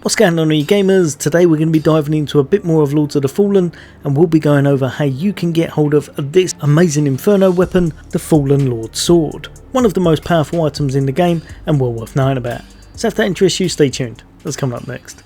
What's going on, you gamers? Today we're going to be diving into a bit more of Lords of the Fallen, and we'll be going over how you can get hold of this amazing Inferno weapon, the Fallen Lord Sword. One of the most powerful items in the game and well worth knowing about. So if that interests you, stay tuned. That's coming up next.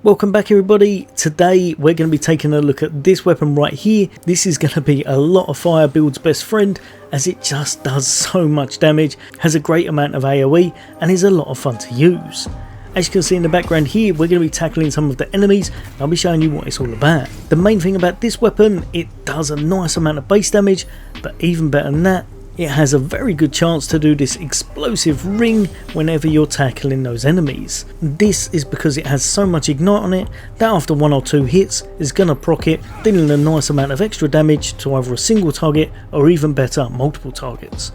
Welcome back everybody. Today we're going to be taking a look at this weapon right here. This is going to be a lot of fire build's best friend, as it just does so much damage, has a great amount of AoE and is a lot of fun to use. As you can see in the background here, we're going to be tackling some of the enemies and I'll be showing you what it's all about. The main thing about this weapon, it does a nice amount of base damage, but even better than that, it has a very good chance to do this explosive ring whenever you're tackling those enemies. This is because it has so much ignite on it that after one or two hits is going to proc it, dealing a nice amount of extra damage to either a single target or even better, multiple targets.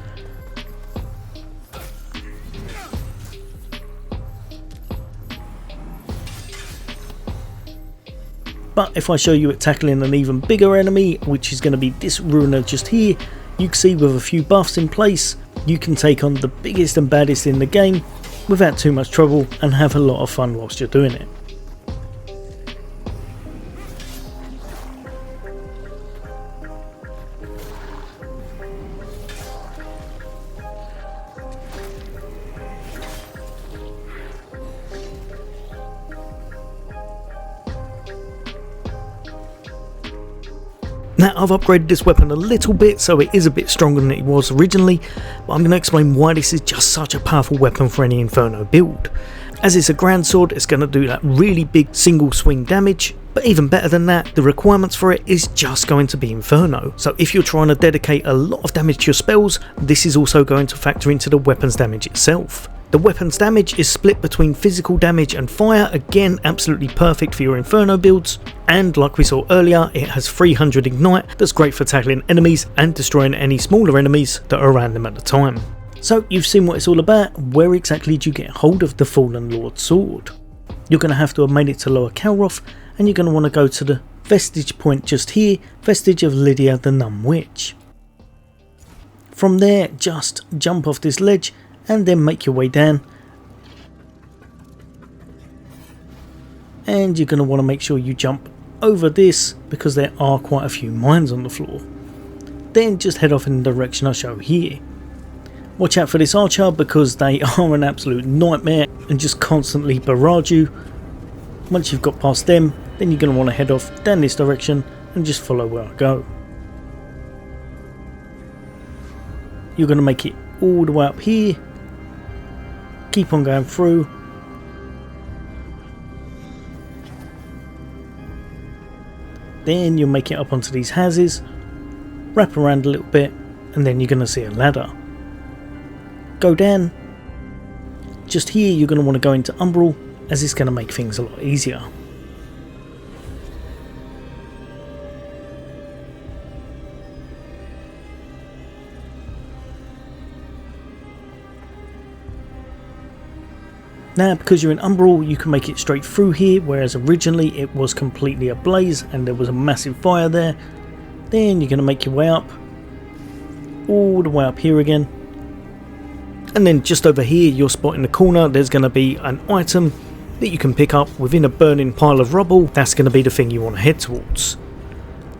But if I show you it tackling an even bigger enemy, which is going to be this ruiner just here, you can see with a few buffs in place, you can take on the biggest and baddest in the game without too much trouble and have a lot of fun whilst you're doing it. Now, I've upgraded this weapon a little bit, so it is a bit stronger than it was originally, but I'm going to explain why this is just such a powerful weapon for any Inferno build. As it's a grand sword, it's going to do that really big single swing damage, but even better than that, the requirements for it is just going to be Inferno. So if you're trying to dedicate a lot of damage to your spells, this is also going to factor into the weapon's damage itself. The weapon's damage is split between physical damage and fire, again absolutely perfect for your Inferno builds, and like we saw earlier, it has 300 ignite that's great for tackling enemies and destroying any smaller enemies that are around them at the time. So you've seen what it's all about. Where exactly do you get hold of the Fallen Lord Sword? You're going to have to have made it to Lower Calroth, and you're going to want to go to the vestige point just here, vestige of Lydia the Nun Witch. From there, just jump off this ledge and then make your way down, and you're going to want to make sure you jump over this because there are quite a few mines on the floor. Then just head off in the direction I show here. Watch out for this archer because they are an absolute nightmare and just constantly barrage you. Once you've got past them, then you're going to want to head off down this direction and just follow where I go. You're going to make it all the way up here. Keep on going through. Then you'll make it up onto these houses, wrap around a little bit, and then you're going to see a ladder. Go down. Just here you're going to want to go into Umbral, as it's going to make things a lot easier. Now, because you're in Umbral, you can make it straight through here, whereas originally it was completely ablaze and there was a massive fire there. Then you're going to make your way up, all the way up here again. And then just over here, your spot in the corner, there's going to be an item that you can pick up within a burning pile of rubble. That's going to be the thing you want to head towards.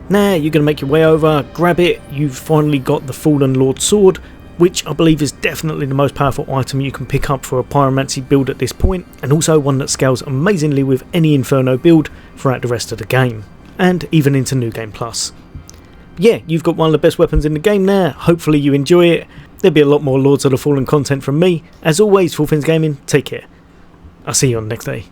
Now, you're going to make your way over, grab it, you've finally got the Fallen Lord Sword, which I believe is definitely the most powerful item you can pick up for a pyromancy build at this point, and also one that scales amazingly with any Inferno build throughout the rest of the game, and even into New Game Plus. Yeah, you've got one of the best weapons in the game now. Hopefully you enjoy it. There'll be a lot more Lords of the Fallen content from me. As always, Full Fins Gaming, take care. I'll see you on the next day.